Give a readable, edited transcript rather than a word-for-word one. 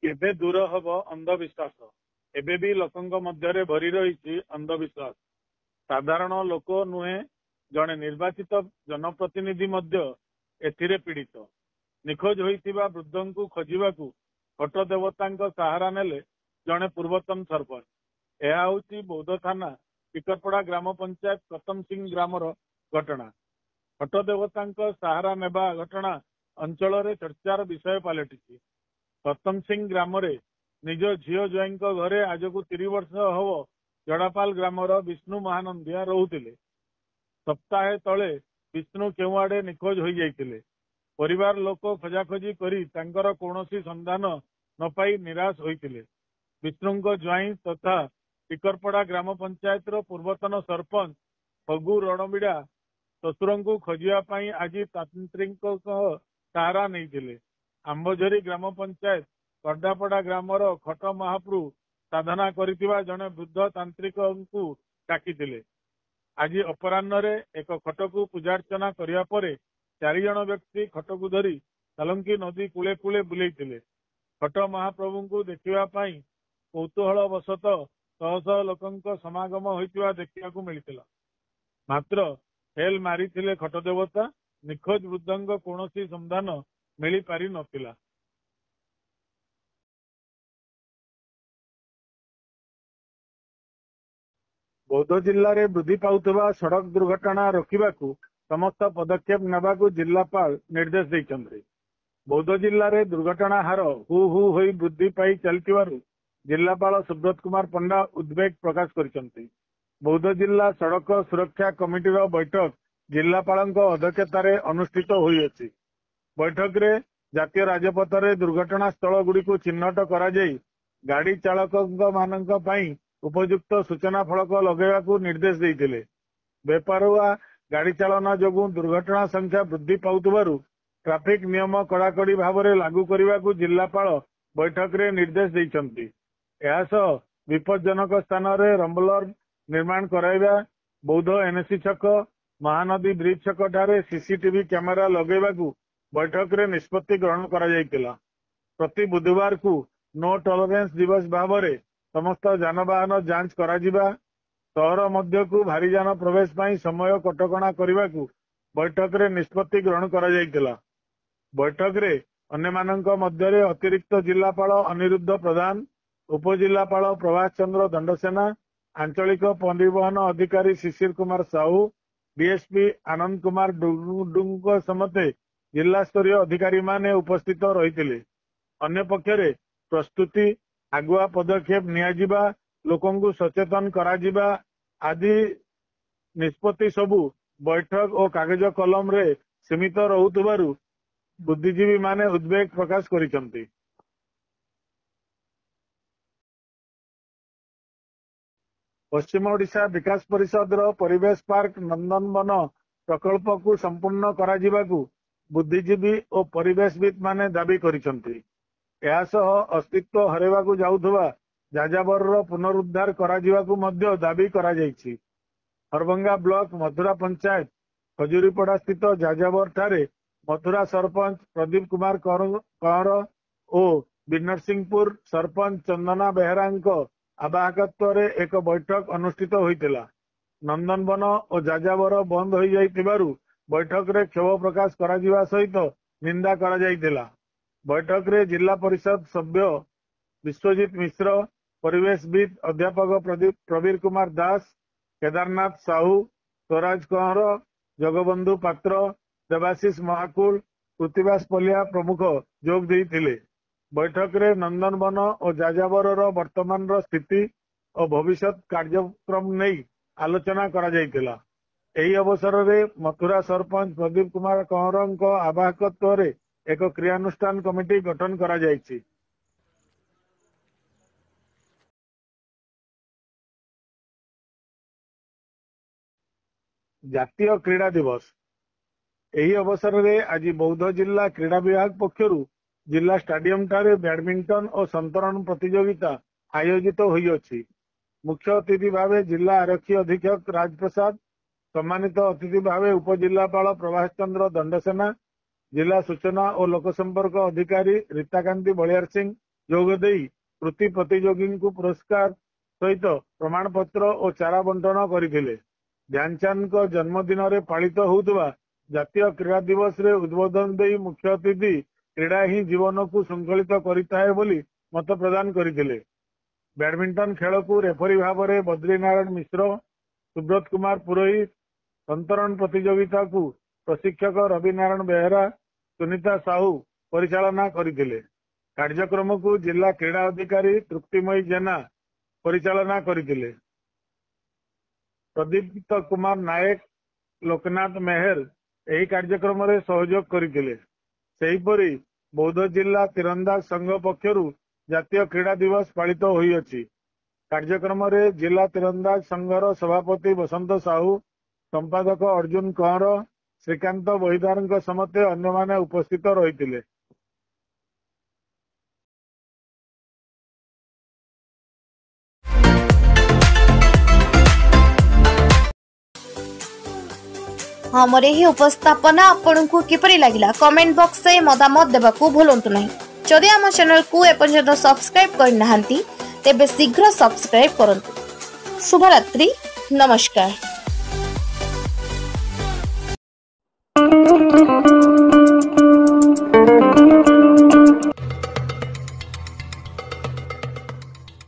केबे दूर हब अंधविश्वास एबे भी लोकंक मध्यरे भरी रही अंधविश्वास। साधारण लोक नुहे जड़े निर्वाचित जनप्रतिनिधि मध्य एथिरे पीड़ित। निखोज होइतिबा वृद्धं को खोजिबाकू खट देवता सहारा नेले जड़े पूर्वतन सरपंच। यह हूँ बौद्ध थाना टिकरपड़ा ग्राम पंचायत कतम सिंह ग्रामर घटना। खट देवता सहारा नेबा घटना अंचल चर्चार विषय पलटि। कतम सिंह ग्राम निज झील ज्वाई घरे आज को 30 वर्ष हब जड़ापाल ग्रामर विष्णु महानंदिया रोते। सप्ताहे तले विष्णु केउआड़े निखोज हो जाइतिले। परिवार लोक खोजाखोजी करी तांकर कौनसी संधान न पाई निराश होइतिले। विष्णु ज्वाई तथा टिकरपड़ा ग्राम पंचायत पूर्वतन सरपंच फगु रणबिड़ा शशुर को खोजापी आज तांत्रिक सहारा नहीं। आंबझरी ग्राम पंचायत करडापड़ा ग्रामर खट महाप्रभु साधना करितिबा जने वृद्ध तांत्रिक को डाकिथिले। आज अपराह्न एक खट को पूजार्चना करिया परे 4 जण व्यक्ति खट को धरी सालंकी नदी कूले कूले बुलेइथिले। खट महाप्रभु को देखिबा पई कौतूहल वशत शह शह लोकंक समागम होइतिबा देखिबाकू मिलिथिला। मात्र फेल मारिथिले खट देवता। निखोज वृद्धंक कौनसी संधान मिली पारि नथिला। बौद्ध जिले में वृद्धि पाउथबा सड़क दुर्घटना रोकवाकू समस्त पदक्षेप नेबाकू जिलापाल निर्देश देइछन्ते। बौद्ध जिले में दुर्घटना हार हु हु होई वृद्धि पाई चलतिबारु जिलापाल सुब्रत कुमार पंडा उद्वेग प्रकाश करिसन्ते। बौद्ध जिला सड़क सुरक्षा कमिटी बैठक जिलापाल अध्यक्षतार अनुष्ठित होइछि। बैठक रे जातीय राजपथ रे दुर्घटना स्थल गुड़ी को चिन्हट करा जाई गाड़ी चालक मानक पई उपयुक्त सूचना फलक लगेवाकू निर्देश देइथिले। बेपारुआ गाड़ी चालन जोगु दुर्घटना संख्या वृद्धि पाउतबारु ट्रैफिक नियम कड़ाकड़ी भाव में लागू करने जिलापाल बैठक रे निर्देश देइछन्ति। एहासह विपज्जनक स्थान रे रंबलर निर्माण कराइबा, बौद्ध एनएसी छक महानदी ब्रिज छक ठारे सीसीटीवी कैमेरा लगेवाकू बैठक रे निष्पत्ति ग्रहण करा जाइतिला। प्रति बुधवार को नो टॉलरेंस दिवस भाव में समस्त जानवाहन जांच करा जिबा। सहर मध्य को भारी जान प्रवेश पाई समय कटकणा करने बैठक रे निष्पत्ति ग्रहण करा जाइतिला। बैठक रे अन्य मानक मध्य अतिरिक्त जिलापाल अनिरुद्ध प्रधान, उपजिलापाल प्रभाष चंद्र दंडसेना, आंचलिक परिवहन अधिकारी शिशिर कुमार साहू, डीएसपी आनंद कुमार डुंग समते जिला स्तरीय अधिकारी माने उपस्थित रही। अन्य पक्षरे प्रस्तुति आगुआ पदक्षेप नियाजिबा, लोकंकु सचेतन कराजिबा आदि निष्पत्ति सबु बैठक और कागज कलम रे सीमित रहुतबारु बुद्धिजीवी माने उद्वेग प्रकाश करिसन्ति। पश्चिम ओडिशा विकास परिषद परिवेश पार्क नंदनवन प्रकल्प को संपूर्ण कराजिबाकू बुद्धिजीवी और परिवेशविद माने दाबी करिसन्ति। एहासह अस्तित्व हरेवाकू जाउथबा जाजाबर पुनरुद्धार कराजिबाकू मध्य दाबी करा जाइछि। हरभंगा ब्लॉक मथुरा पंचायत खजुरीपड़ा स्थित जाजाबर ठारे मथुरा सरपंच प्रदीप कुमार कंवर और बिनरसिंहपुर सरपंच चंदना बेहरा आवाहकत्व रे एक बैठक अनुष्ठित होइतिला। नंदनवन और जाजाबर बंद हो जाइतिबारु बैठक रे क्षोभ प्रकाश कराजिबा सहित निंदा करा जाइतिला। बैठक रे जिला परिषद सभ्य विश्वजीत मिश्र, परिवेशविद अध्यापक प्रवीर कुमार दास, केदारनाथ साहू, स्वराज कंवर, जगबंधु पात्र, देवाशीष महाकुल, कृतिवास पलिया प्रमुख जोग देइथिले। बैठक रे नंदनवन और जाजाबर वर्तमान स्थिति और भविष्य कार्यक्रम नहीं आलोचना करा जाइतिला। एही अवसर रे मथुरा सरपंच प्रदीप कुमार कंवर आवाहकत्व रे एक क्रियानुष्ठान कमिटी गठन करा जाइछि। जातीय क्रीड़ा दिवस एही अवसर रे आज बौद्ध जिला क्रीड़ा विभाग पक्षरु जिला स्टाडियम ठारे बैडमिंटन और संतरण प्रतियोगिता आयोजित होइछि। मुख्य अतिथि भावे जिला आरक्षी अधीक्षक राजप्रसाद, सम्मानित अतिथि भावे उपजिलापाल प्रभाष चंद्र दंडसेना, जिला सूचना और लोकसंपर्क अधिकारी रीताकांति बलियार सिंह, ଯୋଗଦେଇ କୃତି ପ୍ରତିଯୋଗୀଙ୍କୁ ପୁରସ୍କାର ସହିତ ପ୍ରମାଣପତ୍ର ଓ ଚାରା ବଣ୍ଟନ କରିଥିଲେ। ଧ୍ୟାନଚାନ୍ଦଙ୍କ ଜନ୍ମଦିନରେ ପାଳିତ ହେଉଥିବା ଜାତୀୟ କ୍ରୀଡ଼ା ଦିବସରେ ଉଦ୍ବୋଧନ ଦେଇ ମୁଖ୍ୟ ଅତିଥି କ୍ରୀଡ଼ା ହିଁ ଜୀବନକୁ ଶୃଙ୍ଖଳିତ କରିଥାଏ ବୋଲି ମତ ପ୍ରଦାନ କରିଥିଲେ। ବ୍ୟାଡମିଣ୍ଟନ ଖେଳକୁ ରେଫରୀ ଭାବରେ ବଦ୍ରିନାରାୟଣ ମିଶ୍ର, ସୁବ୍ରତ କୁମାର ପୁରୋହିତ, ସନ୍ତରଣ ପ୍ରତିଯୋଗିତାକୁ ପ୍ରଶିକ୍ଷକ ରବି ନାରାୟଣ ବେହେରା, ସୁନିତା ସାହୁ ପରିଚାଳନା କରିଥିଲେ। କାର୍ଯ୍ୟକ୍ରମକୁ ଜିଲ୍ଲା କ୍ରୀଡ଼ା ଅଧିକାରୀ ତୃପ୍ତିମୟୀ ଜେନା ପରିଚାଳନା କରିଥିଲେ। ପ୍ରଦୀପ୍ତ କୁମାର ନାୟକ, ଲୋକନାଥ ମେହେର ଏହି କାର୍ଯ୍ୟକ୍ରମରେ ସହଯୋଗ କରିଥିଲେ। ସେହିପରି ବୌଦ୍ଧ ଜିଲ୍ଲା ତୀରନ୍ଦାଜ ସଂଘ ପକ୍ଷରୁ ଜାତୀୟ କ୍ରୀଡ଼ା ଦିବସ ପାଳିତ ହୋଇଅଛି। କାର୍ଯ୍ୟକ୍ରମରେ ଜିଲ୍ଲା ତୀରନ୍ଦାଜ ସଂଘର ସଭାପତି ବସନ୍ତ ସାହୁ, ସମ୍ପାଦକ ଅର୍ଜୁନ କହଁର, ଶ୍ରୀକାନ୍ତ ବହିଦାରଙ୍କ ସମେତ ଅନ୍ୟମାନେ ଉପସ୍ଥିତ ରହିଥିଲେ। हमर एही उपस्थापना आपनकु किपरि लागिला कमेंट बॉक्स रे मतामत देबाकू भूलंतु नहीं। जदि हम चैनल को एपर्यंत सब्सक्राइब कर नाहंती तेबे शीघ्र सब्सक्राइब करंतु। शुभ रात्रि, नमस्कार।